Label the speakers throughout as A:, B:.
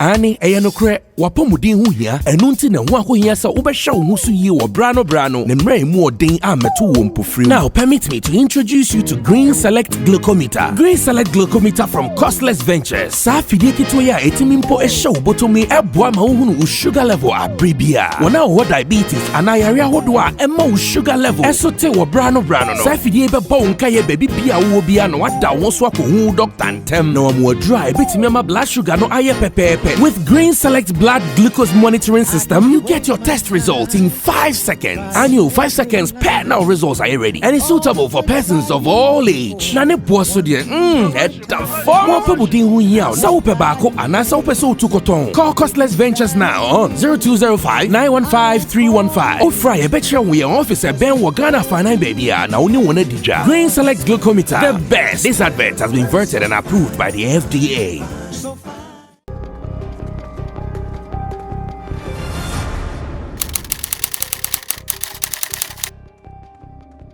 A: Ani eyanokre wapomudin hu hia enu nti na hu akohia sa wobehwa wo hu so yi wo brano ne mra mu odin ameto wo mpofrim. Now permit me to introduce you to Green Select Glucometer. Green Select Glucometer from Costless Ventures. Sa fidie kito ya etimimpo ehwa wo botomi eboa ma wo hu wo sugar level abribia. Wona wo diabetes ana yare ahodo a emma wo sugar level esote wo brano no. Sa fidie be bo nka ye baby bia wo bia no wada wo so akohu doctor ntem na wo mo dry betimi ma blood sugar no aye pepepe. With Green Select Blood Glucose Monitoring System, you get your test results in 5 seconds. Annual 5 seconds per now results are ready. And it's suitable for persons of all age. Nane boaso de more people din hu yaw. Sa upe bako ana sa upe so tukoton. Call Costless Ventures now on 0205 915 315. O fry e betcha we office e ben wo Ghana fine baby na oni wona dija. Green Select Glucometer, the best. This advert has been vetted and approved by the FDA.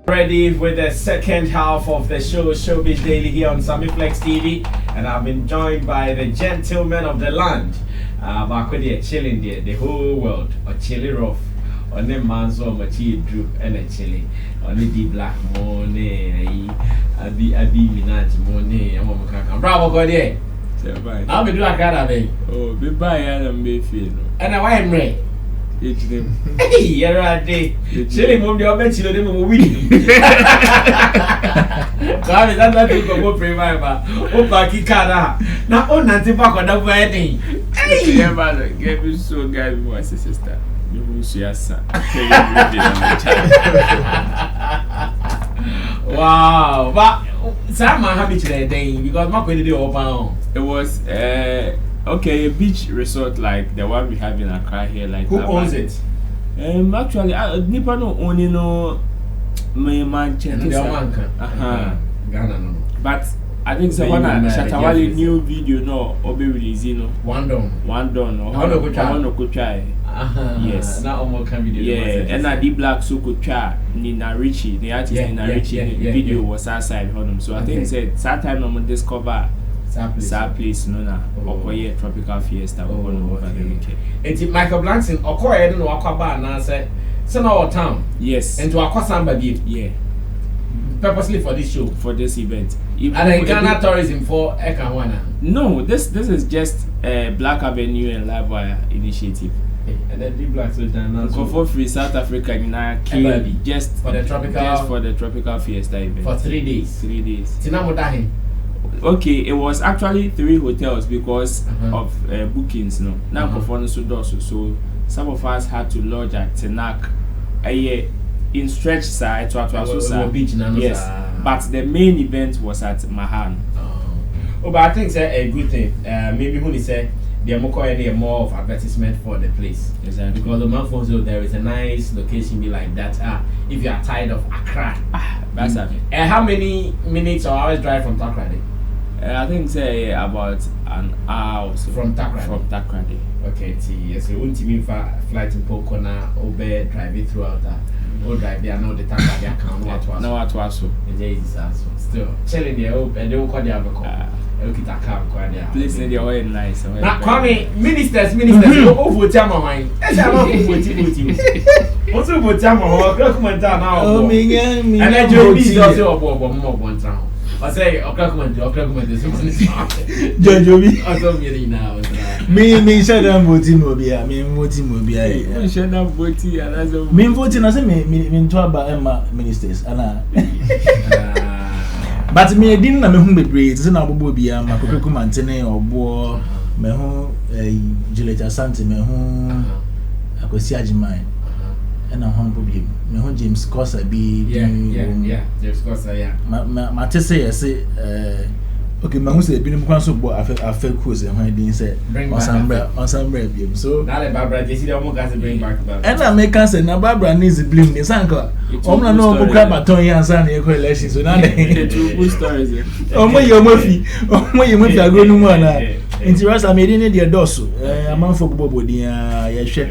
B: Ready with the second half of the show, Showbiz Daily here on Sammy Flex TV, and I've been joined by the gentlemen of the land. Back with the chilling there, the whole world, or chilly rough, on the man's or machi droop and a chilly, on the D black money, a B Minaj money, and one can bravo go there. I'll be doing a car of it. Oh, be by Adam Bayfield. And I am ready. Hey, you're right there. Chilling move the oven, chilling them will win. God, that's not to go private. Oh, Baki Kada. Now, oh, Nancy back on the wedding. Hey, your mother gave you so guy was a sister. You will see us, son. Wow, but Sam, I'm happy today because my quality open. It was okay, a beach resort like the one we have in Accra here, like who owns it? Actually, Nipa no only know my Manchester. Ghana no. But I think so one Shatawali new video no obe release no. One done. Or one could try. Yes. Now almost can video. Yeah, and I D Black so could try Nina Richie, the artist Nina Richie. The video was outside Honum. So I think said that time I'm discover. Sad place, no na. Okoye tropical fiesta. Over the weekend. It's Michael Blankson. Okoye don't know Aquaba na say. So now our town. Yes. And to Aquasamba beat. Yeah. Purposely for this show. For this event. And then Ghana tourism for Ekawana. No, this is just Black Avenue and Live Wire initiative. And then the Black Sultan. Go for free South Africa in just for the tropical fiesta event. For 3 days. 3 days. Tinamodahi. Okay, it was actually 3 hotels because of bookings. No, now so some of us had to lodge at Tenak, in stretch side to beach. Yes, but the main event was at Mahan. Oh, but I think it's a good thing. Maybe when he said they're more of advertisement for the place. Exactly. Because the Manfonso there is a nice location be like that. If you are tired of Accra, that's it. How many minutes or hours drive from Takrady? I think say about an hour or so. From Takrady. Okay, yes, we won't even flight in Pokona, Obe, drive it throughout that. Or drive there, know the Takrady account. No, what was so. Still, chilling there, and they will call the Abaco. Place in the oil nice. Now, Cryme, ministers, over Jamamine. What's over Jamamine? Document now. Oh, me, and then you be also more one town. I say, document is Jojobi. I don't really now. Me, shut down voting mobile. Me, voting mobile. Shut down voting, and as a mean voting, I say, me, talk about Emma ministers. But me didn't know whom be brave. It's not about Bobia, my Coco Mantene or Boar, me home, Gilletta Santi, me home, I could see Ajimine, and a home problem. Me home James Cossa be, James Cossa, yeah. My Tessa, I say, okay, my home said, been a so I felt cruise and I didn't say, on some bread, so now Barbara, they see the almost got to bring back. And I make us say, now Barbara needs to blame the uncle. I'm not no grab a Tony and Sunny elections, so now they two good stories. Oh, my, your Murphy, I go no more. Interest, I made in the dorsal, a month for Bobo, the chef,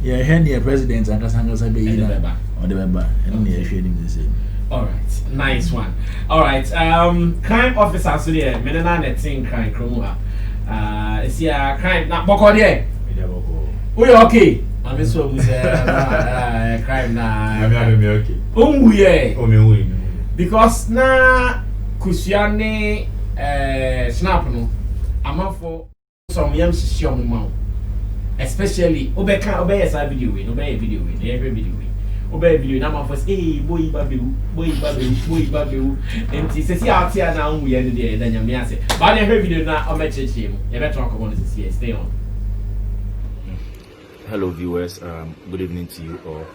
B: your handy president, and as long as I be on the web, and they are shading the same. All right, nice one. All right, crime officer, so there, Menana netting crime, Cromua. See a crime not boko there. We okay. I'm so crime na.
C: I'm okay.
B: Yeah. Because na kusiane snap no. I'm for some young shishio mouth. Especially obey a video we, obey a video we, every video we. Obey video na for say boy babu and he says out here now we are there then you may say but every video na o me church him you better come on this here stay on.
C: Hello viewers, good evening to you all.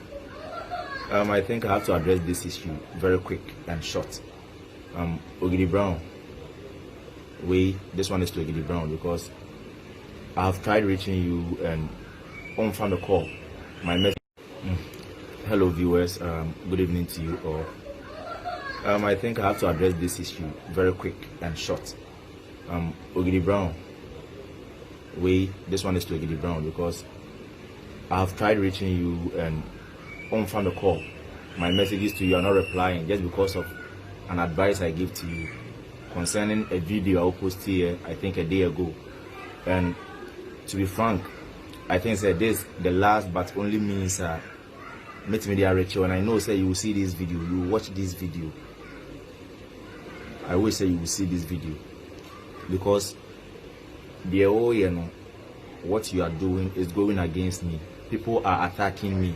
C: I think I have to address this issue very quick and short. Ogidi Brown, this one is to Ogidi Brown because I have tried reaching you and on found the call. My message. Hello viewers, good evening to you all. I think I have to address this issue very quick and short. Ogidi Brown, this one is to Ogidi Brown because I have tried reaching you and on found the call. My messages to you are not replying just because of an advice I give to you concerning a video I posted here, I think a day ago. And to be frank, I think that this the last but only means meet media Rachel, and I know say you will see this video, you will watch this video. I always say you will see this video because the you know what you are doing is going against me. People are attacking me.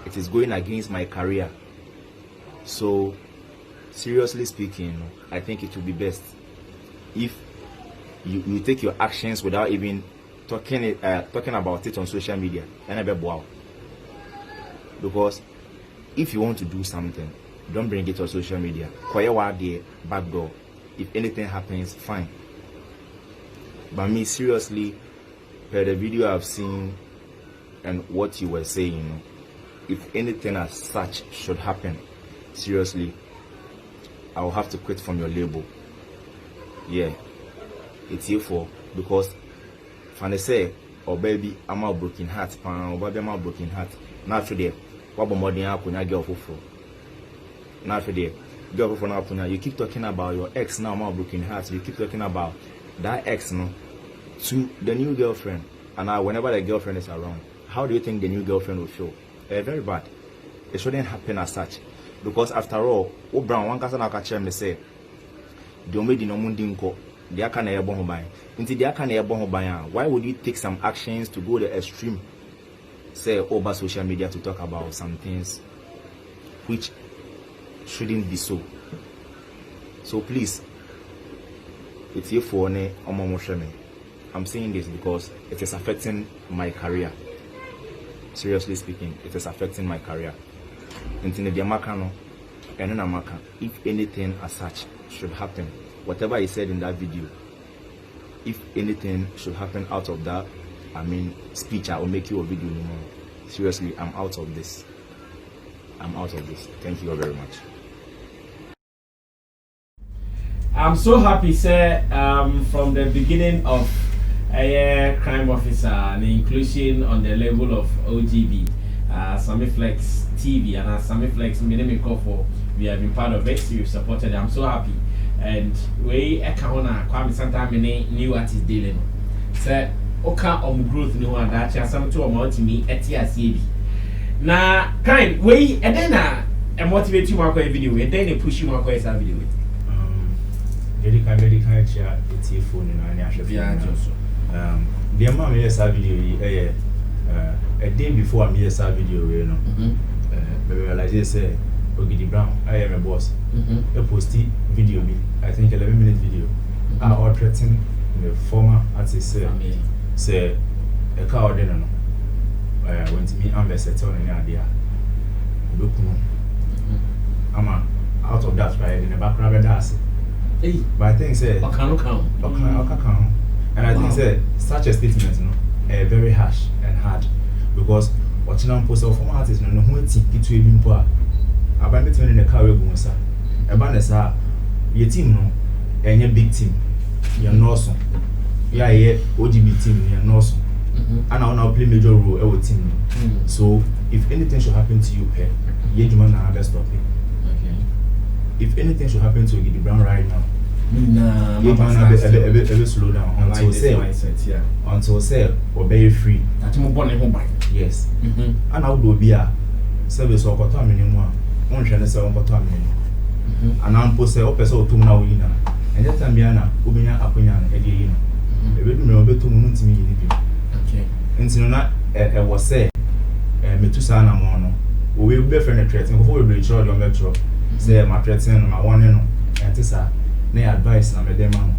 C: It is going against my career. So seriously speaking, I think it would be best if you take your actions without even talking about it on social media. Because if you want to do something, don't bring it on social media. Back door. If anything happens, fine. But me, seriously, per the video I've seen and what you were saying, if anything as such should happen, seriously, I will have to quit from your label. Yeah, it's here for because when they say, oh baby, I'm a broken heart, oh baby, I'm a broken heart. Not for there. What more than I could girl for? Not for there. Girl for now, you keep talking about your ex now, my broken heart. You keep talking about that ex no to the new girlfriend, and now whenever the girlfriend is around, how do you think the new girlfriend will feel? Very bad. It shouldn't happen as such, because after all, Brown one person I catch him say, "The made no mundinko, the aka na yebo hoban." Into the aka na yebo hoban, why would you take some actions to go the extreme? Say over social media to talk about some things which shouldn't be so. So please, it's here for me. I'm saying this because it is affecting my career. Seriously speaking, it is affecting my career. If anything as such should happen, whatever he said in that video, if anything should happen out of that, speech, I will make you a video anymore. Seriously, I'm out of this. Thank you very much.
B: I'm so happy, sir, from the beginning of a crime officer and the inclusion on the level of Ogidi, Sammy Flex TV and Sammy Flex for we have been part of it, so you've supported it. I'm so happy. And we Cryme sometimes new artist dealing. Sir, Oka growth new one that you some to amount to me at TSAB. Now, Cryme, we and then I motivate you more video, and then they push you more video.
D: Medical chair, it's your phone and I should be the amount of video a day before I made a video, you know. Like they say, Ogidi Brown, I am a boss. A posted video, I think 11-minute video. I all threatened the former artist say a car dinner. Went to me ambassador on an idea. Look, I'm out of that right in the background. But I think say count. And I think say such a statement, very harsh and hard because watching on post of former artists, no who think to even poor. I buy it in the car we go sir. Abanesa, your team no, and your big team, you're awesome. Yeah, OGB team, you're awesome. And I now play major role in our team. So if anything should happen to you, you man have to stop it. Okay. If anything should happen to Ogidi Brown right now, Nah, slow down until say obey free.
B: That's more born home by.
D: Yes. And I would be a service or cotton minimum. One shall say on cotton minimum. And I'm post a person to now in and that time Biana, Ubina Apunan, again. A bit more to moon to me.
B: Okay.
D: And so not was say, Metusana mono. We will be friendly threatening before we reach your metro. Say my threatening my one and Tessa, nay advice na medema.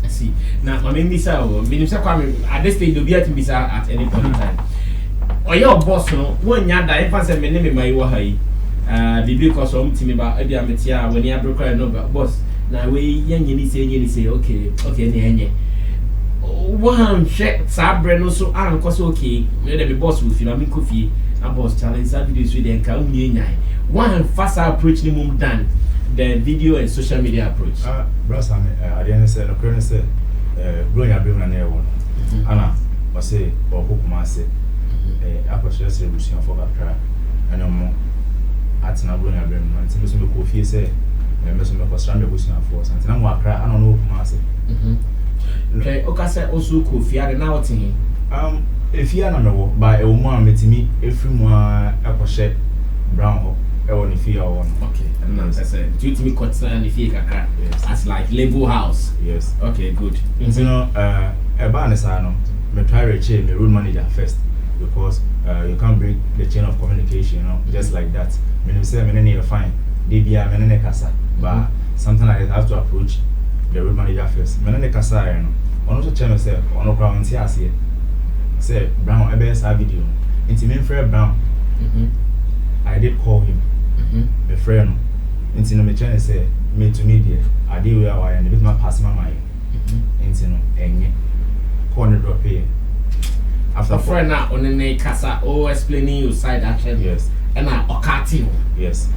B: I see. Now, my name is at this stage, you'll be at me at any point in time. Or your boss, no, one yard, if I say my name, my wahai, because of me about Abiamatia when you have broken no boss. Now, we young say, okay, one check Sabreno so I'm okay, maybe the boss will feel I'm coffee. A boss challenge that videos with the account. One faster approach the move than the video and social media approach.
D: Brass, I didn't say, no current say, growing a bill and air one. Anna, or say, or hook master, a process revolution for that cry. And no more at an growing a bill, and to listen to coffee say, and Mr. Macostran revolution force, and I'm what cry, I don't know master.
B: Okay, Okasa also coffee, I don't know what in.
D: If you are not by a woman, met me every one a crochet brown or if you are one.
B: Okay, and I said, due to me concern if you can, as like label house.
D: Yes.
B: Okay, good.
D: You know, a banisano, me try to change the road manager first because you can't break the chain of communication, you know, just like that. When you say, I'm fine, DBA, I'm casa, but something like that, I have to approach the road manager first. I'm casa, you know, one also tell myself, on the ground, see, I see it. Say Brown, I best have video. Into me friend Brown. I did call him. A friend. Into me channel say me to me dear. I did where I and bit my pass my mind. Into no any corner drop here. After
B: friend now on the casa or explaining your side action.
D: Yes.
B: And I okati.
D: Yes.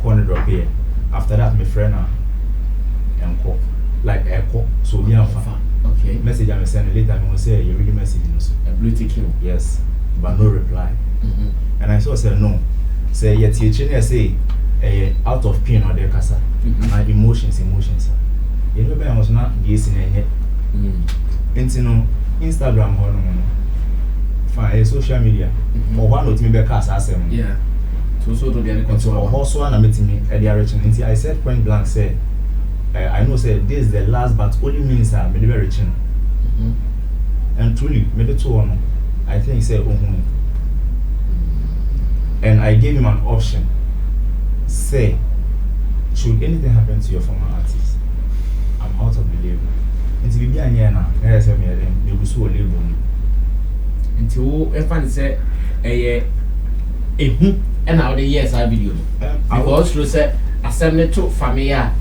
D: Corner drop here. After that, my friend and call like echo. So we are fine.
B: Okay.
D: Message I'm sending later, I'm going to say you really messaging us.
B: A blue tick.
D: Yes, but no reply. And I said no. Say yet teaching say out of pain or their casa. And emotions. You know, I was not guessing any. Into Instagram or no. Fine, social media. Or one with me back as I said.
B: Yeah. So to be any control.
D: Or also one meeting me at the direction. I said point blank say. I know say this is the last but only means I'm very rich. And truly, maybe two one. I think say and I gave him an option. Say, should anything happen to your former artist, I'm out of the label. Until we be a year now, I say me then you will sue a label.
B: Until if I say and now the years I video. Because you say assembly to familiar.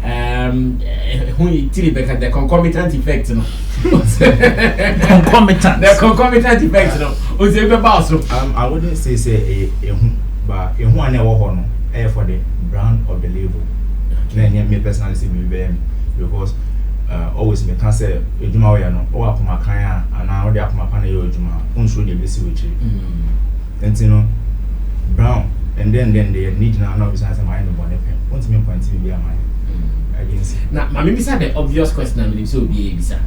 B: Who you tell back the concomitant effect, no? The concomitant effect, no? I
D: wouldn't say but a one hour for the brand of the label. Then me personally see me because always me can say a juma way no or akuma kaya and now the akuma pana yo juma unsure the besi with you. And you know brown and then they need now no business my no bonnet pen. Want me point to be a man.
B: Now, my maybe the obvious question I mean so be bisa.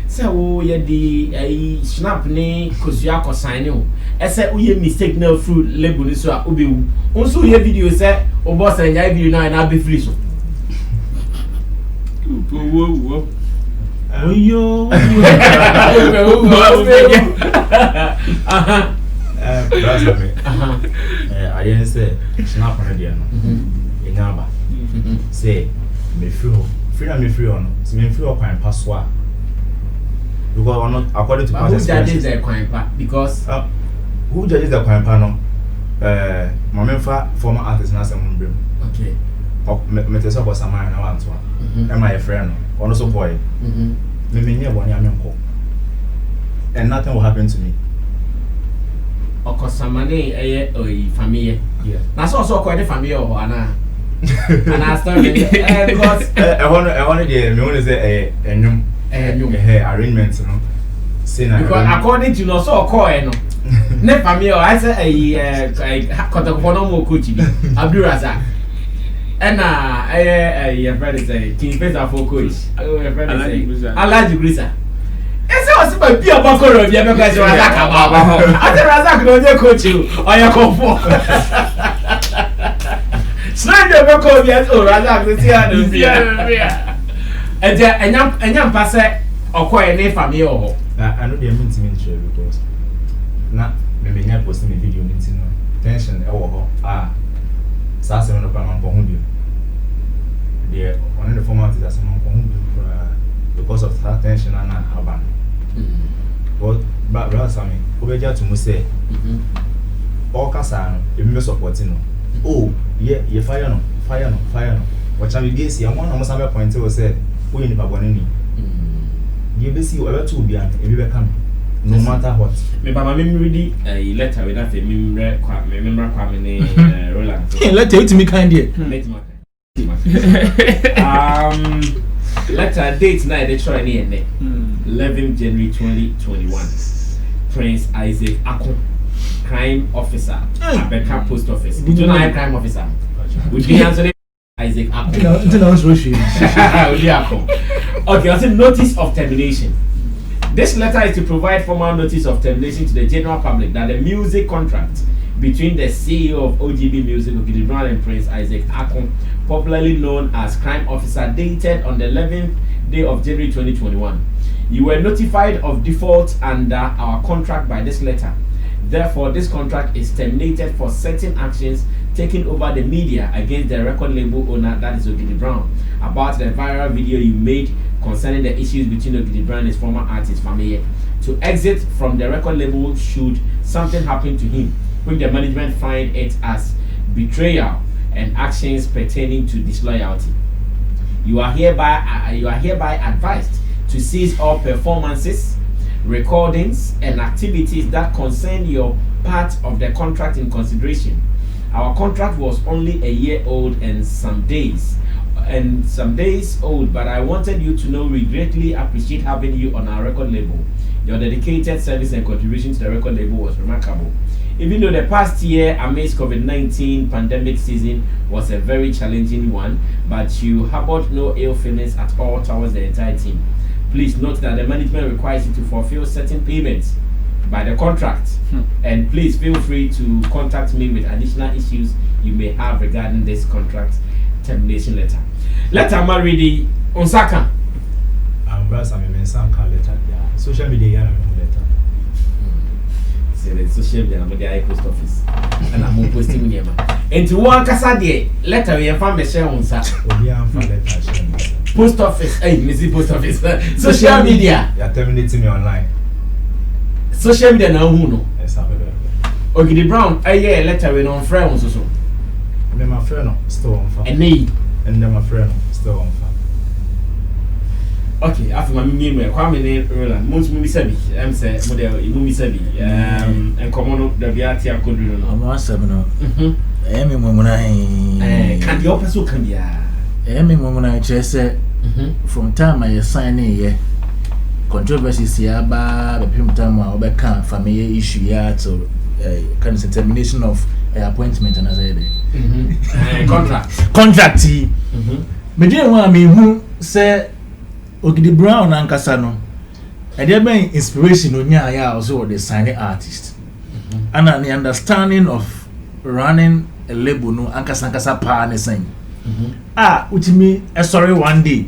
B: So you the snap ne kosuako sign you. I say we mistake no fruit label so obewu. Also your video say o boss and your video now na be free so.
D: I didn't say snap on the in number. Say me free on so me free on password because we're not according to
B: who judges the crime because
D: who judges the crime no my member former artist na some brim
B: okay
D: me tell so for Sammy na want to am my friend no so boy me near one am nko and nothing will happen to me
B: okosamane family
D: yeah
B: na so ko the family or ana and I started because
D: I want to me want to say arrangement you know
B: because according to no so call no ne family I say contact for no more coach Abdul Razak And your friend is a King Pesa for coach. Your friend is Alaji Grisa. Ese o si ma bi obakoro bi e be ka se Razak aba. Ate Razak no je coach you or your comfort. Snide obakoro bi o Razak se ti anu bia. Enyam pase okoye ne family ho.
D: I know the meeting in share because na me nya post me video meeting no tension e wo ho saa se no pa man ko hu bi. The one the format is as man ko hu bi because of that tension and haban. But brother Sammy, obeja to mu say all kasa no e me support no. Oh, yeah, fire no. What can we get see? I want to have a point to say who in the babonini. You be see whatever to be and e be come. No matter what.
B: Me ba me read a letter with that remember Cryme ne Roland.
A: Letter to me kind here.
B: Letter date night they try near 11 January 2021. Prince Isaac Akon, crime officer at Becca Post Office. Do you know a crime officer? Would be answering Isaac Akon. Okay, I said notice of termination. This letter is to provide formal notice of termination to the general public that the music contract between the CEO of Ogidi Music, Ogidi Brown, and Prince Isaac Akon, popularly known as Crime Officer, dated on the 11th day of January 2021. You were notified of default under our contract by this letter. Therefore, this contract is terminated for certain actions taken over the media against the record label owner, that is Ogidi Brown, about the viral video you made concerning the issues between Ogidi Brown and his former artist, Sammy. To exit from the record label should something happen to him, which the management find it as betrayal and actions pertaining to disloyalty. You are hereby advised to cease all performances, recordings, and activities that concern your part of the contract in consideration. Our contract was only a year old and some days old, but I wanted you to know we greatly appreciate having you on our record label. Your dedicated service and contribution to the record label was remarkable. Even though the past year amidst COVID-19 pandemic season was a very challenging one, but you harbored no ill feelings at all towards the entire team. Please note that the management requires you to fulfill certain payments by the contract, and please feel free to contact me with additional issues you may have regarding this contract termination letter. Letter Maridi Onsaka.
D: Brother, I mean, some kind letter. Social media, letter.
B: Say the social media, I'm the post office, and I'm posting me. And to one Casadi letter, we have found the share on Sat. Post office, hey, Missy Post Office, social media.
D: You are terminating me online.
B: Social media now, who know?
D: Yes, I believe.
B: Ogidi Brown, a year letter with on friends also.
D: And then my friend still on fire.
B: And me.
D: And then my friend still on fire.
B: Okay, after my name, Cryme ne Roland. Most movie sabi, I'm say model movie sabi. And come on, the Beati and Kodru.
E: I'm not seven. Emi Mumuna.
B: Can the opposite can be?
E: Emi Mumuna just said from time I sign a controversies here, but the time I overcome family issue here to kind of termination of appointment and as I contract. Me didn't want me who say Ogidi Brown and Casano. And there been inspiration on ya also the signing artist. And an understanding of running a label no Ankasa pa ne saying. Which me sorry one day.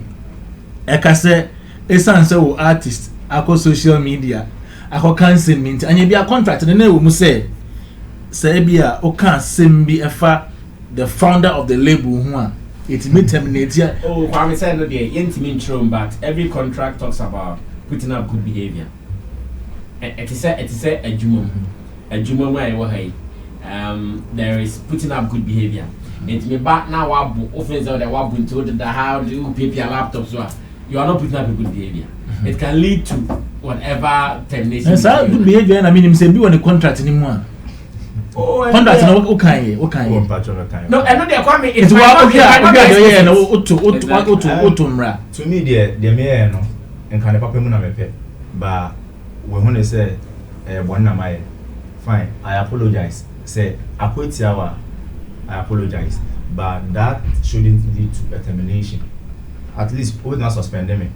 E: Eka say esanse artist ako social media ako cancel mint and you be a contract and then we say bia o can simbi efa the founder of the label who it may terminate here.
B: Oh, Cryme said no there intimate intro, but every contract talks about putting up good behavior. It is a juma where there is putting up good behavior. It may back now offense or the wabu to the how do you pay your laptop so you are not putting up a good behavior. It can lead to whatever termination.
E: And so good behavior, I mean, him say be on a contract anymore.
B: Oh,
E: contract no okay.
B: No, I know they are coming.
E: It's
D: to me, the mayor no, and kind of papa muna mepe, but when they say one na fine, I apologize. Say I apologize, but that shouldn't lead to a termination. At least we not suspend me.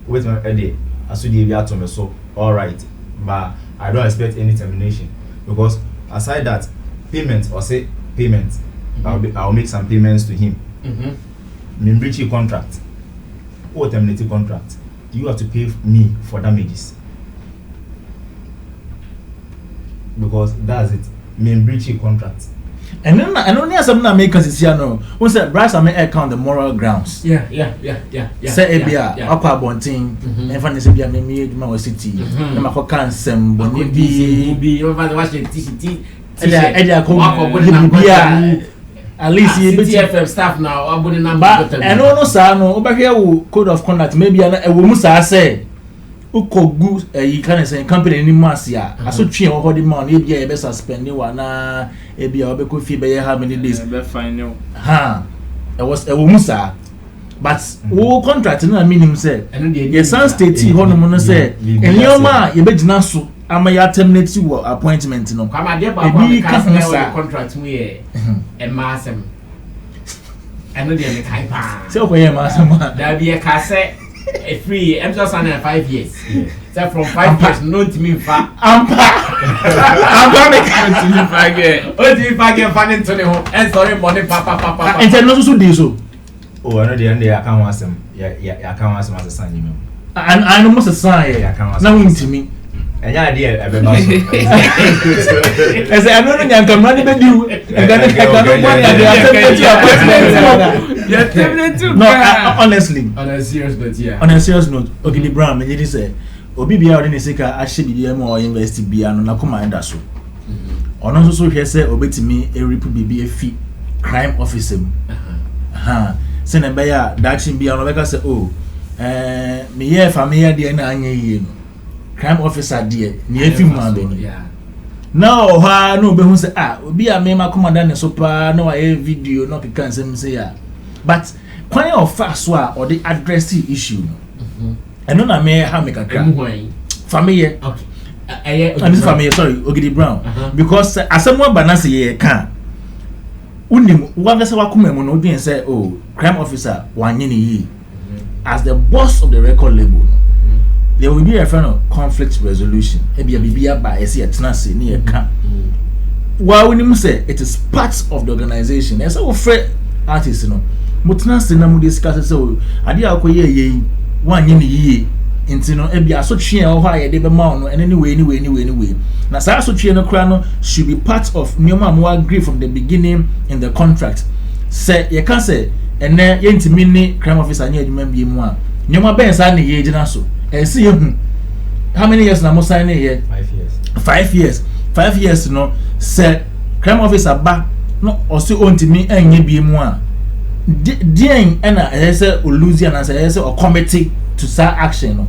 D: Wait a day. As soon as you so all right, but I don't expect any termination because aside that payment or say payment, I'll make some payments to him. Me breach your contract or terminate your contract. You have to pay me for damages because that's it. Me breach your contract.
E: And then I don't know something that make us here no. Who said Bryce I may account the moral grounds.
B: Yeah.
E: Say ebia akwa bontin enfa say bia me ma wa city. Na makoka nsem boni bi
B: over the wash t-shirt.
E: Edia ko bia at least you
B: TFM staff now abone number
E: but and no sa no obahwe wo code of conduct maybe na e wo mu sa say ukogu you can say company ni masia aso twen wo hodi ma na ebia e be suspend wa na ebia obeko fi be how many days
B: be fine no
E: it was a musa but wo contract na minimum say yes san state ho no no say enyoma ye be gina so ama ya terminate wo appointment no
B: kwama de ba ba contract mu ye e masem eno de me kai pa
E: say ko ye masem
B: da bi e ka say a free I'm just under 5 years. So from 5 years no to me fa ampa me continue fage o di fage fan into the home and sorry money papa
E: and no so dey so
D: oh I know the end I can't want some yeah I can't want some as a son you know
E: and I know most sign na won to me
D: enya idea e be ba so
E: I say I know you can money be do and then I don't want to no honestly
B: on a serious note yeah
E: on a serious note Ogidi Brown me say obi bia odi ne sika ahye bibia ma o invest bia no na koma enda so ono so hwe say obetimi eripu bibia fi crime officer se na be ya dachi bia no be ka say oh me ye family de na anya yie no crime officer de ne efi mu abeni now ha no be hu say obi a me ma komanda ne so pa na wa video no kika nsem say ya but kwan of fast so a or the address issue no eno na me ha me kakra family okay and this family sorry Ogidi Brown because asemwa banase ye kan unim wanga se wakoma mu no odwen say oh crime officer wanye ne yi as the boss of the record label there will be a friend of conflict resolution e bia ba ese etena se ne ye kan wa unim say it is part of the organization ese wo free artist no mutena se na mu discuss say ade akoye ye wanye ne yi enti no e bia so twe ho ha ye de be ma no anyway na sa so twe no kra no should be part of nyoma mo agree from the beginning in the contract say ye can say ene ye ntimi ni crime officer nya adwuma bi mu a nyoma ben sa ne ye gina so e si ye hu how many years na mo sign here 5 years no say crime officer ba no o si ontimi anya bi mu a dien ena e say o lose and say o committee to start action no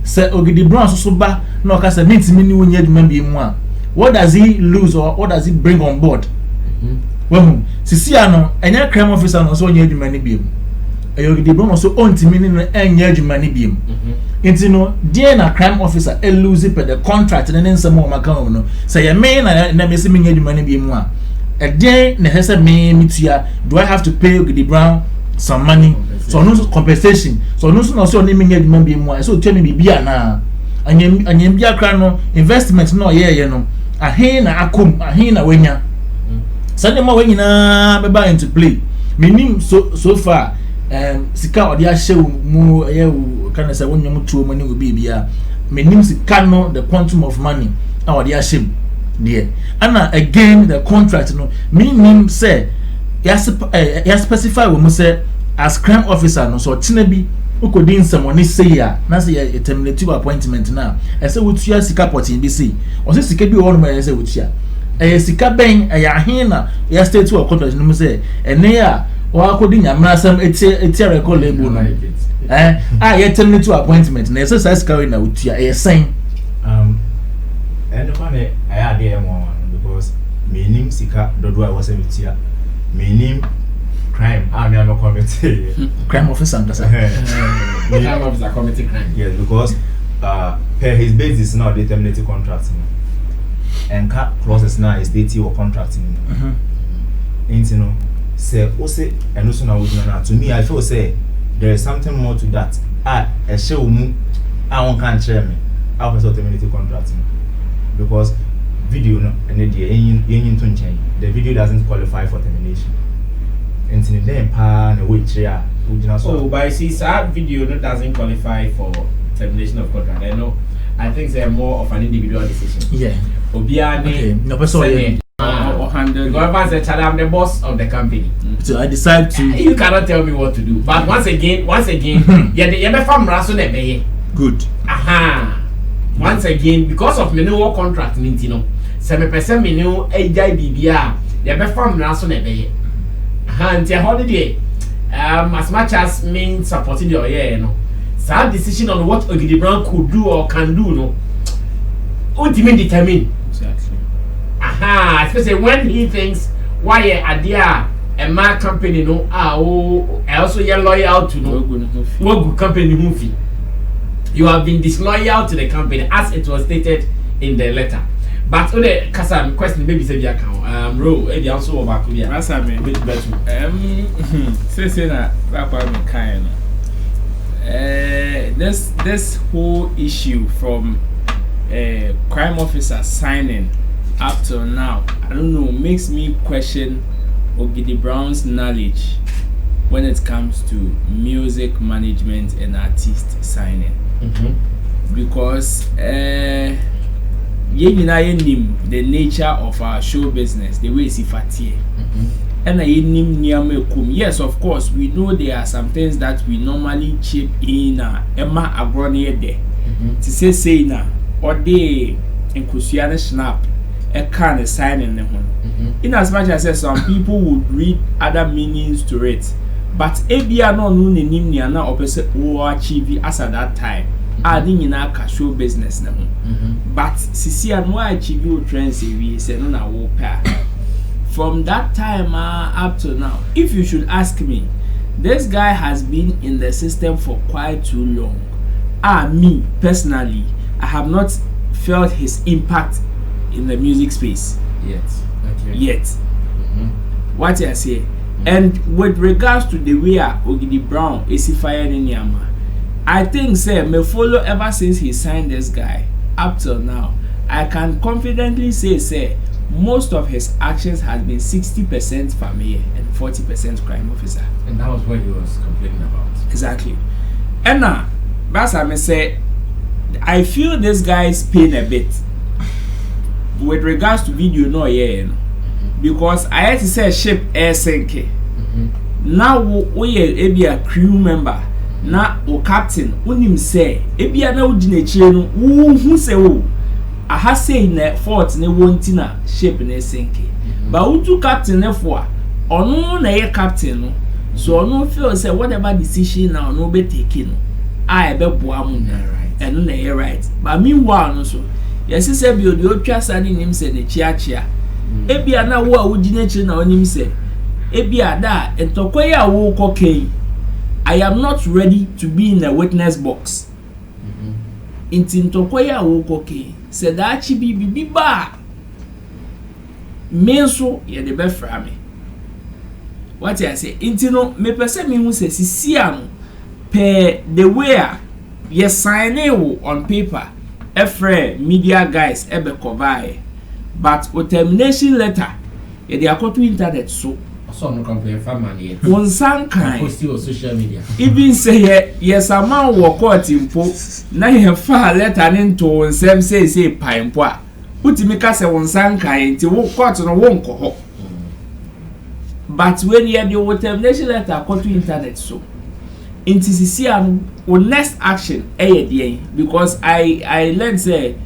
E: say Ogidi Brown so ba no ka say mentimi ni wonya adwuma bi mu a what does he lose or what does he bring on board well sisi ano enya crime officer no so wonya adwuma ni bi mu Ogidi Brown so ontimi ni enya adwuma ni bi mu enti no die na crime officer e lose per the contract na nsem o maka no say ye me na me se me nya adwuma ni bi mu a den na hese me mitua do I have to pay Ogidi Brown some money so no compensation so no so ni me nya adwuma bi mu a so twa me bibia na anyem bia kra no investment no ye no ahen na akom ahen na wanya sane ma wanyina be ba into play menim so far sika odi ahye mu ye kana say wonyam tuo mani obi bia menim sika no the quantum of money na odi ahye there and again the contract no meaning say ya specify we say as crime officer no so tina bi ukodi nsem oni say ya na say ya terminate appointment na e say wotua sika potin bi say o say sika bi wo no ma say wotua sika ben ya hin na ya state to contract no say ene ya wa akodi nyamra sam eti record label no ya terminate appointment na say sika we na wotua sen
D: and the one I had there because my name Sika Dodo I was a metia. My name crime. I'm a committee.
E: Crime officer,
B: crime officer committee crime.
D: Yes, because per his basis now they terminate contracting. And cat process now is DT or contracting. You know, say ose eno so na wo na to me I feel say there is something more to that. E she omu won kan kire me I person terminate contract because video no and the yin to nchen the video doesn't qualify for termination until then pa na we kire
B: so by see that video no doesn't qualify for termination of contract. I know I think they're more of an individual decision.
E: Yeah.
B: Okay.
E: No person
B: or handle. Because the child, I'm the boss of the company.
E: So I decide to.
B: You cannot tell me what to do. But once again, yeah, the farm raso ne be.
E: Good.
B: Aha. Once again, because of me no contract, you know, 7% me no AJ BBA. The farm raso ne be. Aha. Until holiday. As much as me supporting your you know. So decision on what Ogidi Brown could do or can do, no. Ultimately determine.
E: Exactly.
B: Aha, especially when he thinks why a dear a my company no also you're loyal to no what good company movie. You have been disloyal to the company as it was stated in the letter. But the Kasam question maybe say your account row also about here.
F: Answer me
B: a bit better.
F: Say that me kind. This whole issue from crime officer signing up till now, I don't know, makes me question Ogidi Brown's knowledge when it comes to music management and artist signing. Because the nature of our show business, the way it's fatie. And yes, of course, we know there are some things that we normally chip in. Emma Abroni there to say na or they in Kusiana snap a kind of sign in the one. In as much as some people would read other meanings to it, but Ebia no no nimnia na opposite or achieve as at that time. Adding in our show business na. But Sisi and why achieve trends we say no na wo pair. From that time up to now, if you should ask me, this guy has been in the system for quite too long. Me personally, I have not felt his impact in the music space yet. What I say, and with regards to the way Ogidi Brown is fired in Yama, I think say me follow ever since he signed this guy up till now. I can confidently say most of his actions has been 60% familiar and 40% crime officer.
B: And that was what he was complaining about.
F: Exactly. And now, that's I say, I feel this guy is paying a bit with regards to video because I had to say ship air sinking. Now we a crew member. Now o captain unim say ebia na ugine chire no who say I have say na fault na wonti na shape na sinke but utu captain na for ono na ye captain no so ono feel say whatever decision na ono be take no I be boa mu na right and na ye right but meanwhile no so yes say bi odi otwa sani nim say na chia ebia na wo a ugine chire na onim say ebia da entokoya wo kokei I am not ready to be in a witness box. Inti ntokoya wo kokei said that chibi ba menso ye de be fra me what I say inti no me pese me hu say sisia no per the way ye sign on paper every media guys ebe cover but o termination letter ye de akoto internet so
B: no compare family
F: one san kind
B: post on social media
F: even say yes a man wo court impo na he fa letter into nsem say paimpo a utimi ka say one san kind ti wo court no wo nko but when you the termination letter go to internet so into sisi next action because I learned say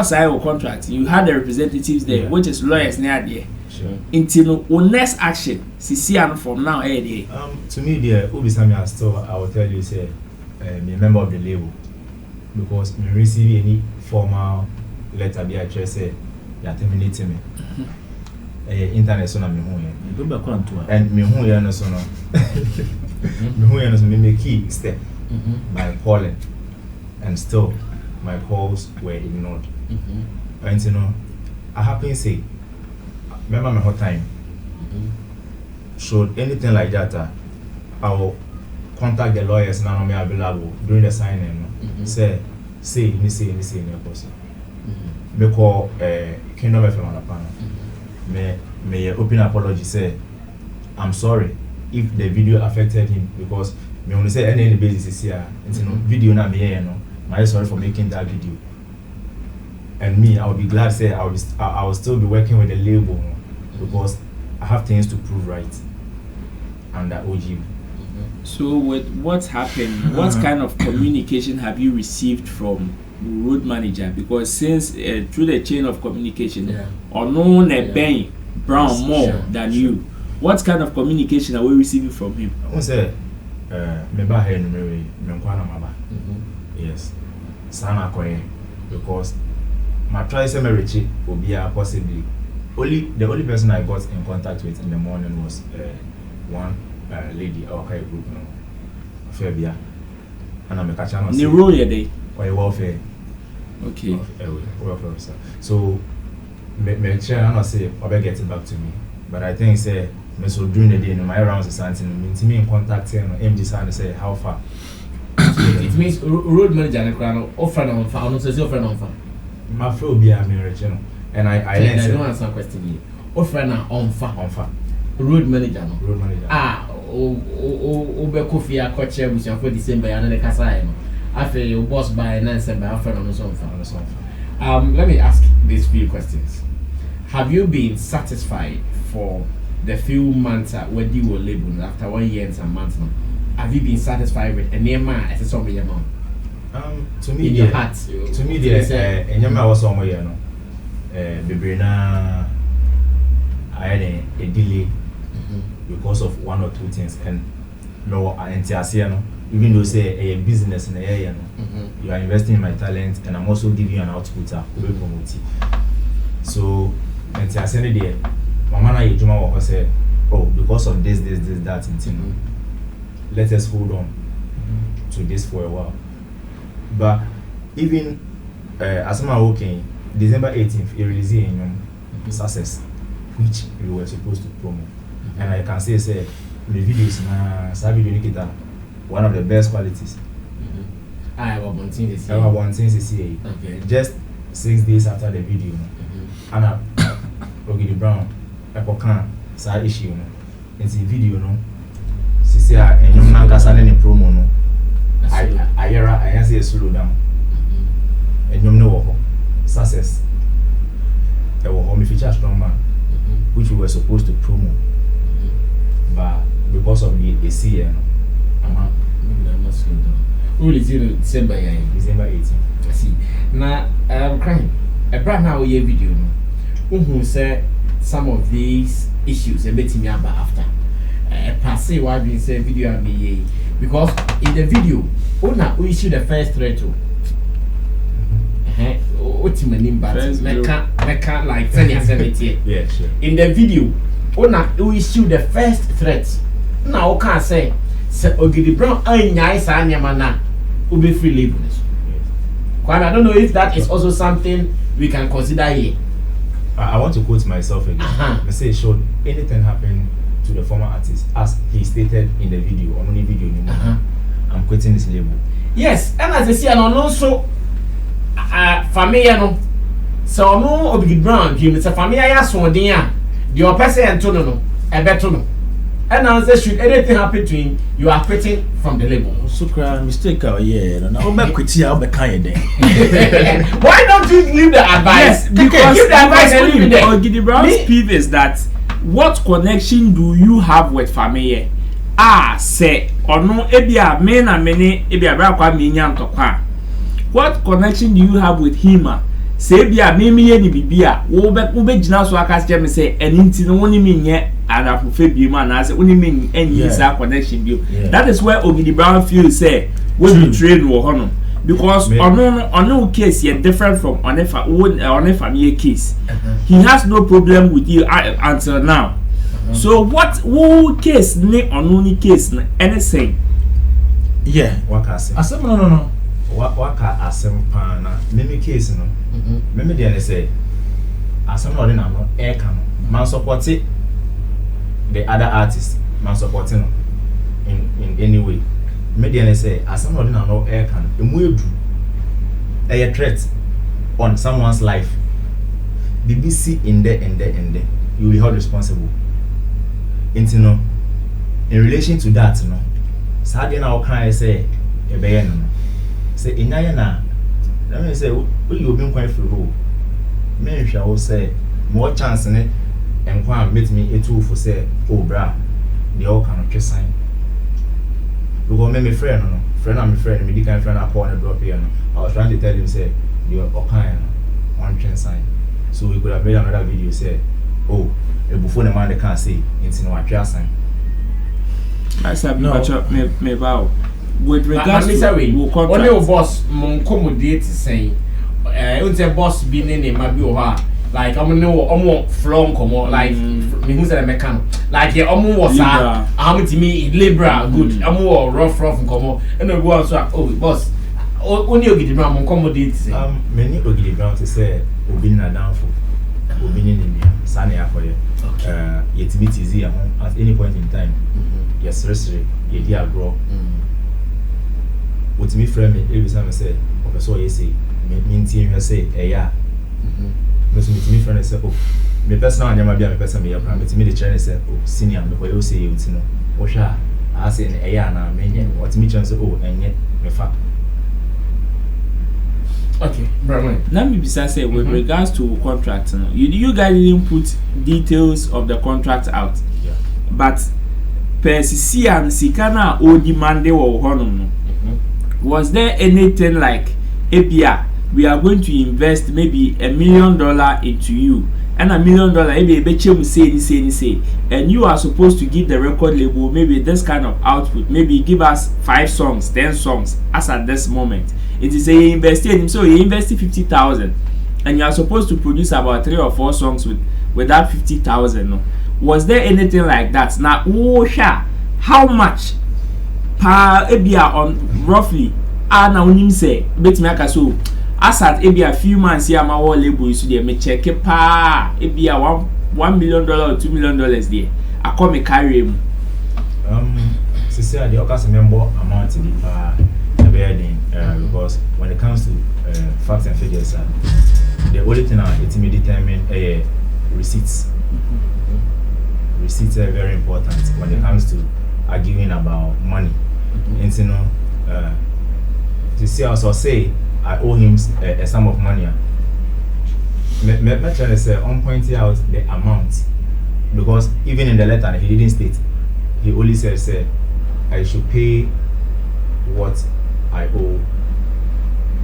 F: sign contract you had the representatives there which is lawyers near there. Until next action, CCN from now,
D: to me, the Sammy store, I will tell you, say, I'm a member of the label because me receive any formal letter be I say, you are terminating me. Internet so na me hu and me hu ya no so no me hu ya no so me make key step by calling and still my calls were ignored. And you know, I happen say. Remember my whole time. should anything like that, I will contact the lawyers and I'm available during the signing. Say person. Me call Kingdom FM on a panel. May open apology say I'm sorry if the video affected him because me only say any basis here. It's no video na me no. I'm sorry for making that video. And me, I will be glad say I will still be working with the label because I have things to prove right under Ogidi.
F: So with what's happened, what kind of communication have you received from road manager? Because since through the chain of communication, or known Ben Brown more than you, what kind of communication are we receiving from him?
D: I want to say, yes, Sana Koye, because my try to marriage will be possibly the only person I got in contact with in the morning was one lady our group no Fabia and I'm a catcher no
F: the role your day
D: or welfare
F: okay
D: welfare officer so me share and say obe get it back to me but I think say me so during the day no my rounds is something me in contact here no MD say how far
E: it means road manager no offer no fa no say offer no fa
D: my flow be a marriage no and I
E: don't answer question here offer na on fa road manager no
D: road manager
E: o be kofi akoche busia for December ya na the kasa no afi your boss by na December after no so let me ask these few questions. Have you been satisfied for the few months where you were labeled after 1 year and some months now? Have you been satisfied with any man as a sum your mom?
D: To me
E: in your heart
D: to me the enyama was some year no bebrena I had a delay because of one or two things and no even though say a business in the area you are investing in my talent and I'm also giving you an output so entiasiano there mama na yejuma wo say oh because of this that and let us hold on to this for a while but even as I'm working December 18th it released in success which we were supposed to promote. And I can say the videos na Sabi Unikita one of the best qualities.
E: I have one thing to say.
D: Okay. Just 6 days after the video, Anna Ogidi Brown, Epokan, sa issue no. Into the video no. She say and young man kasa ne promo no. I say slow down. And you know success. There was home feature strong man, which we were supposed to promo. But because of the ACN,
E: December
D: 18th.
E: I see. Now, Cryme, a brand now year video. Who say some of these issues a bit me about after. Passe why we say video and me because in the video, we issue the first threat. What's my name? But I can't like send it.
D: Yeah, sure.
E: In the video. We issue the first threat. Now, can say, Ogidi Brown, I will be free labels. I don't know if that is also something we can consider here.
D: I want to quote myself again. I say, should anything happen to the former artist, as he stated in the video, on only video anymore, I'm quitting this label.
E: Yes, and as I see, and also, family, so no Ogidi Brown, it's a family, I asked one day. Your person and no, a better no. And now say should anything happen to him, you are quitting from the label.
G: So mistake yeah. Now I'm quit here, I'll be kind then.
E: Why don't you leave the advice?
F: Yes, because
E: give the advice and leave it there.
F: Ogidi Brown's peeve is that what connection do you have with family? Say or no ebia me na many ebia bra kwa me nya ntokwa. What connection do you have with him? Say bia me ye ni bibia wo be gina so aka se me say enti no woni me nye adafofe bi ma na say woni me enyi sa connection bi. That is where Ogidi Brown feels say we be train wo hono because ono case is different from onefa family case. He has no problem with you until now. So what who case ni ononi case na anything?
G: Yeah,
D: what can I say?
G: Asem no.
D: What can asem pa na meme case no. Meme dey say asem no dey na no air can man support it the other artists man supporting in any way. Media say as someone no air can a threat on someone's life. BBC in there, you will be held responsible. In relation to that, sadly now can I say a bayan say in na let me say you been quite free. Men shall say more chance in it and come meet me a tool for say, oh bra, the all kind of sign. You go make me friend, I'm a friend, me kind friend upon a drop here. I was trying to tell him say you're okay one train sign. So we could have made another video say, oh, before the man they can't say it's in what you're saying.
F: I said me vow. With regards to
B: only a boss mon commodate saying it's a boss being in my bio like I'm no flong come like me who's a mechanic like yeah was I'm to me Libra good I'm more rough come and no go so oh boss only Ogidi Brown mon commodate say
D: many Ogidi Brown to say obi na down for obi ni ni sane akoye yet meet easy at any point in time yes restoration ye di agro what me friend me every time I say professor you say me team say yeah me friend say oh me personal anyama bia me person me yapra me the trainer say oh senior me ko you say you know o sha I say yeah na me what me chance oh enye me fa.
B: Okay, Brahman.
F: Let me say with regards to contract, you guys didn't put details of the contract out.
D: Yeah.
F: But per CC Sikana o demand or honor. Was there anything like APR? We are going to invest maybe $1 million into you, and $1 million maybe say, and you are supposed to give the record label maybe this kind of output, maybe give us 5 songs, 10 songs as at this moment. It is a invested, so he invested 50,000, and you are supposed to produce about 3 or 4 songs with that 50,000. Was there anything like that? Now, how much per ABR on roughly? Now him say, bet me aka so. As at ABR a few months here, my whole label is there. Me check it pa ABR $1 million or $2 million there. I come me carry him.
D: Sister, the Ocas member amount to be because when it comes to facts and figures, the only thing it may determine receipts. Receipts are very important when it comes to arguing about money. And to see also say I owe him a sum of money. Me try to say on pointing out the amount because even in the letter he didn't state. He only said I should pay what I owe.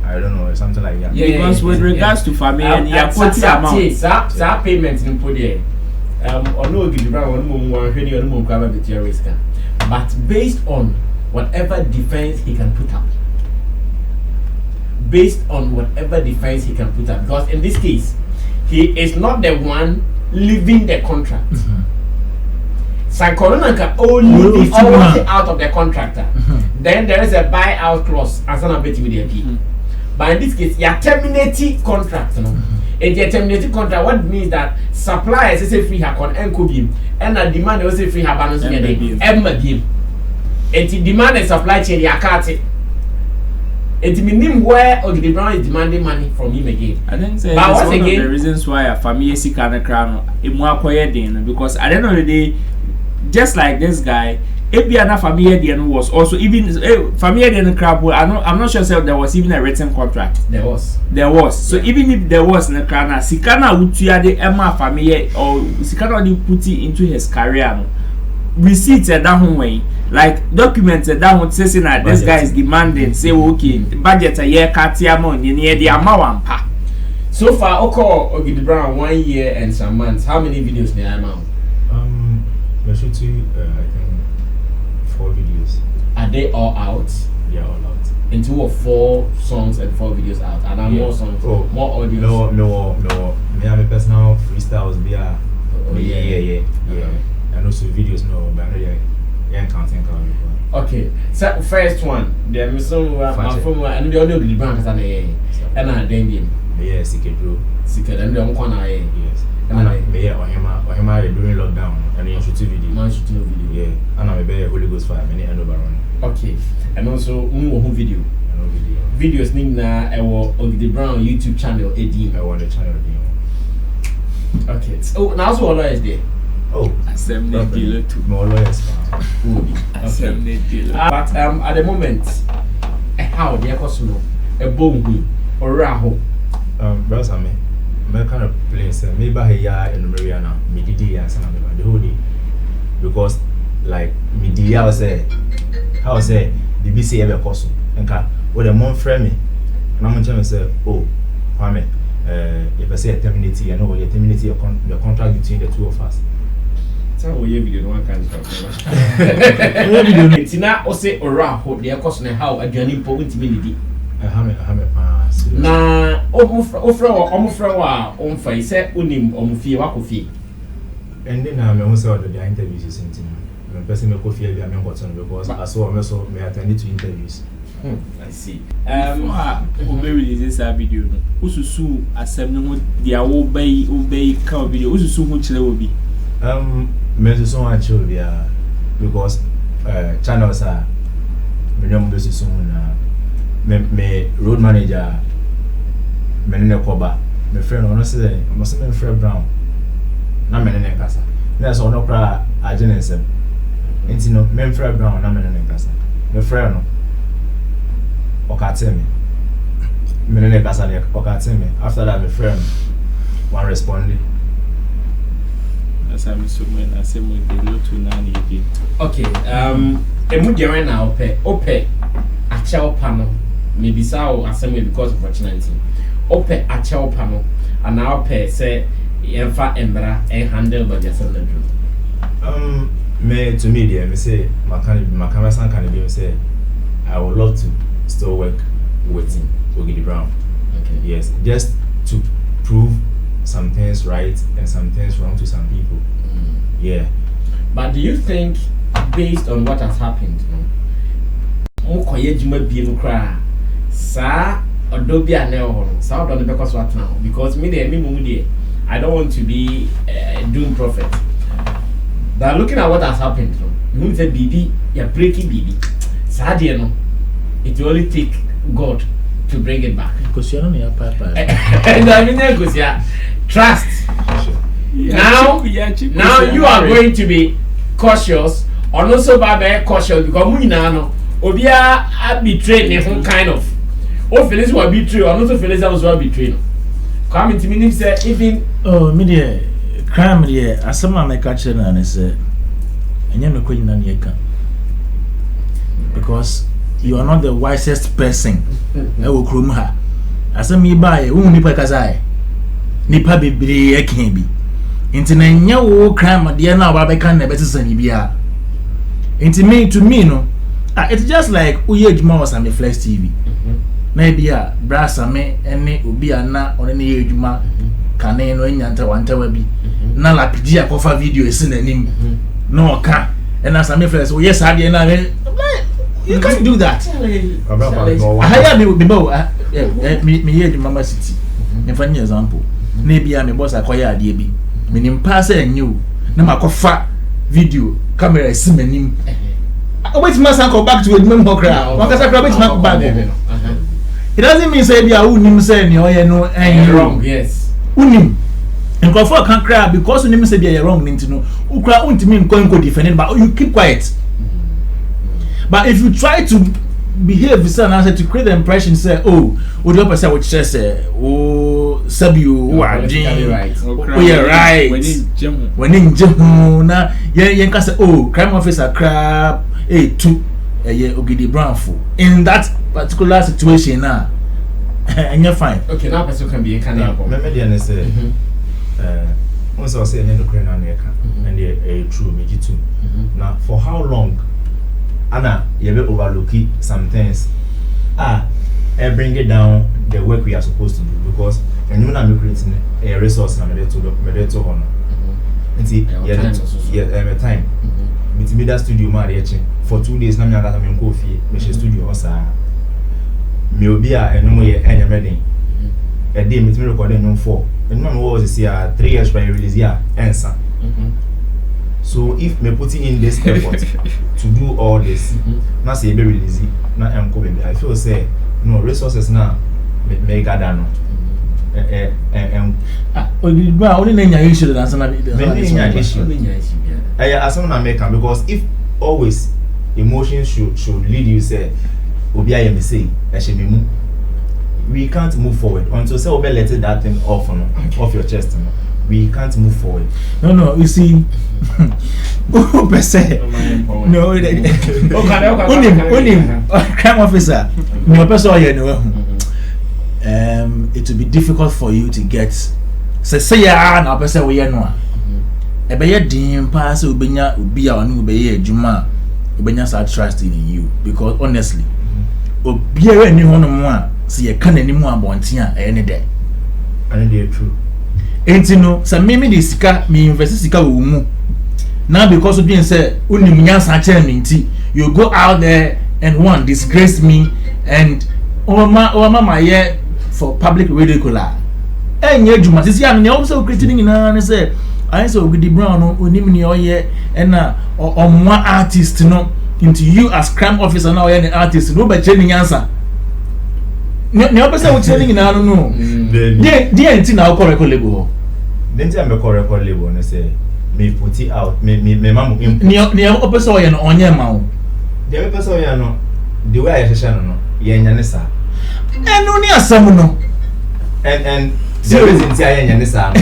D: I don't know, something like that.
F: Yeah, because with regards to family and
B: that payment in put there. But based on whatever defense he can put up. Because in this case, he is not the one leaving the contract. Sankorona can only be out of the contractor. Then there is a buyout clause and some bit with the But in this case, you are terminating contract. And you terminating contract, what means that suppliers say free hakon and kubim, and a demand also free habanus and the demand and supply chain yakati. It means where Ogidi Brown is demanding money from him again.
F: I think that's one of the reasons why a family is kind crown because at the end of the day, just like this guy, Ebiana family was also even family crab. I'm not sure if there was even a written contract.
B: There was.
F: So even if there was na crana, Sikana would the Emma family or Sikana would put it into his career. Receipts at that way, like documents at that one saying that this guy is demanding, say okay, budget a year money near the amount.
B: So far, Ogidi Brown 1 year and some months. How many videos the amount?
D: I should see, I think 4 videos.
B: Are they all out?
D: Yeah, all out.
B: In 2 or 4 songs and 4 videos out, and are more songs, more audio.
D: No. Me have a personal freestyles. Yeah. And also videos, no, but yeah, counting.
B: Okay, so first one, the mission from and the audio the bank and I then
D: yeah, Secret,
B: and the corner,
D: yes. me ohema during lockdown and you shoot video.
B: Man shoot video.
D: Yeah, and I'm a Holy Ghost fire me and over run.
B: Okay. And also who video.
D: No video.
B: Videos ning na ewo Ogidi Brown YouTube channel edi.
D: I want the channel.
B: Okay. Oh, now so all is there.
D: Oh,
F: Assembly dealer too.
D: more lawyers.
F: Assembly dealer.
B: But at the moment, how the ecosuno a bone or raho.
D: Brother Sammy, my kind of place, maybe here in Mariana, Mididi and Sana, the whole day. Because, like, Mididi, I was say, BBC ever cost. And what a month frame me, and I'm going to say, oh, Kwame, if I say a terminity, I know you terminate your contract between the two of us.
B: So we video no one can stop. Tina o say ora ho de ekoso na how aduane mpo ntimi nidi.
D: I have pass.
B: Na omufra wa omfa ise onim omfie wakofie.
D: And then I am also the interviews is in me person me ko fie bia me ngoton because I saw me attended to interviews.
B: I see.
F: We release this video no. Ususu assembly ho dia obey ka video. Ususu ho kire obi.
D: Me so one children because channels are minimum basis soon me road manager me ne koba me friend ono say must me friend Brown na me ne kasa na so no kra agency enti no me friend Brown na me ne kasa me friend no okate me ne kasa ne okate me after that me friend one responded.
F: Sammy so when I say with the lot to none again.
B: Okay, emu dewe na ope acha opano maybe sao asem because of opportunity. Ope acha opano and now ope say emfa embra and handle by yourself the truth.
D: Me to me there me say my camera son can be say I would love to still work with him Ogidi Brown.
B: Okay.
D: Yes, just to prove some things right and some things wrong to some people. Yeah.
B: But do you think, based on what has happened, Mukoye Juma Bienu Kra, Sa Adobe and Neo, Sa don't because what now? Because me, I don't want to be doing prophet. But looking at what has happened, you say BB, you're breaking BB. Sadly, no, it will only take God to bring it back.
E: Because you're not your papa.
B: And I mean, trust. Now you are going to be cautious, or not so bad cautious because Munano, Obia betrayed me kind of. Oh, Phyllis will betray, or not Phyllis will betray. Come into me, say, even
E: media crime, yeah, as someone may catch it and say, and you're not quitting on your can. Because you are not the wisest person. I will groom her. As a me by whom Nipa Kazai. Nipa be a can be. Into no crime, dear now, I can't never send you. Into me to me, no. It's just like Uyej Mouse and the Flex TV. Maybe a brass and me, and it will be a na on any age ma can no enter one be. Na la pidia cover video is in him. No can. And as I may flex, oh yes, I did. You can't do that. I have me below me age Mama City. In funny example. Maybe I'm a boss acquire DB. Meaning pass and you. No matter video camera is him. Wait, must go back to a member crowd. It doesn't mean say I wouldn't say no and wrong.
B: Yes.
E: Unim. And go for can't cry because you say you're wrong. No, who cry won't mean going to defend, but you keep quiet. But if you try to behave with an answer to create the impression, say, oh, would you say what she say, oh, Sabu, who are right? Oh, you're right. When in Jemuna, you can say, oh, crime officer crab, to Ogidi Brown for in that particular situation now, and you're fine.
B: Okay, now person can be a cannibal.
D: Maybe say, once I say, no crane on and a true me too. Now, for how long? Anna, you will overlook some things. And bring it down the work we are supposed to do because when you are creating a resource and a to honor. And see, yeah, time. With me that studio man for 2 days. Now me got me coffee. Me studio also. Me obi a eno mo ye enya wedding. A day me recording no 4 remember what was it? 3 years by release, answer. So if me putting in this effort to do all this, now say be release, now baby, I feel say no resources now me gather no.
E: Only nanya issue that's not
D: issue. As someone American, because if always emotions should lead you say obi I am say we can't move forward until say obi let that thing off your chest. We can't move forward.
E: No, you see. Per se. No, crime officer. No person here no. It will be difficult for you to get. Say ya na person we no a. E be ye din pa say obenya obi a onu be ye adwuma. Obenya start trusting in you because honestly, obiara ni hono mo a say ye kan ani mu abonten a e ne de.
D: And they are true.
E: Enti no sa me dey sika me invest sika wo mu now because of being say unim nyansa che me nti you go out there and one disgrace me and oma my year for public ridicule enye adwuma sisi anu ne o say creating nyina ne say I say Ogidi Brown no onim ne oye na omwa artist no into you as crime officer now oye artist no be che ni nyansa ne opese wo che ni nyina no dey enti na ko record label
D: then I make a record label and say me put it out me mama
E: ne opese wo ye no onye ma wo
D: the opese wo ye no the way I say no ye nyane sa
E: enu ni asam no
D: and the reason say ye nyane sa no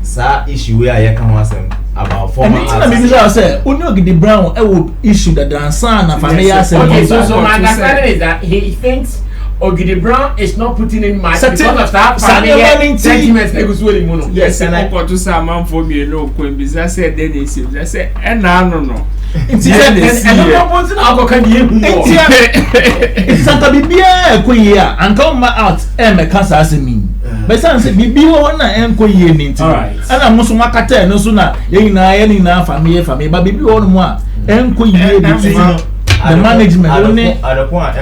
D: sa issue we I can asem about former
E: artists. And it's not say Ogidi Brown will issue the dance na family asem.
B: Okay, so my understanding is that he thinks Ogidi Brown is not putting in much because of that family sentiments.
F: Yes, and I got to say man for me no coin business said then he said I say no.
E: It's Santa Bibia Quia and come out and make us as me. But some say Bibi one and Quia into. And I'm also Macate no sooner. Any now family, but Bibi one more and Quia between the management.
D: At the point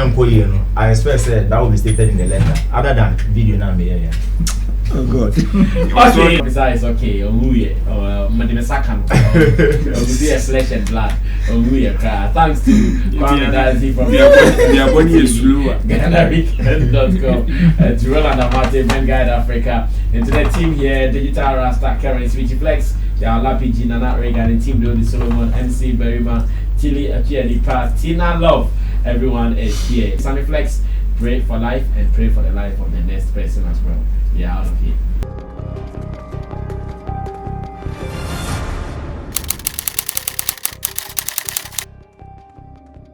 D: I expect that will be stated in the letter, other than video number.
E: Oh God.
B: Okay. Besides, okay, Madame Sakam. We flesh and blood. Thanks to Kwame from GhanaWeekend.com, to Roland Amate, Vanguard Africa, and to the team here, Digital Rasta, Karen Switchy Flex, the Lapiji, Nana Regan, and Team Dodi Solomon, MC Berima, Tilly Akiadipa, Tina Love. Everyone is here. Sammy Flex, pray for life and pray for the life of the next person as well. We are out of here.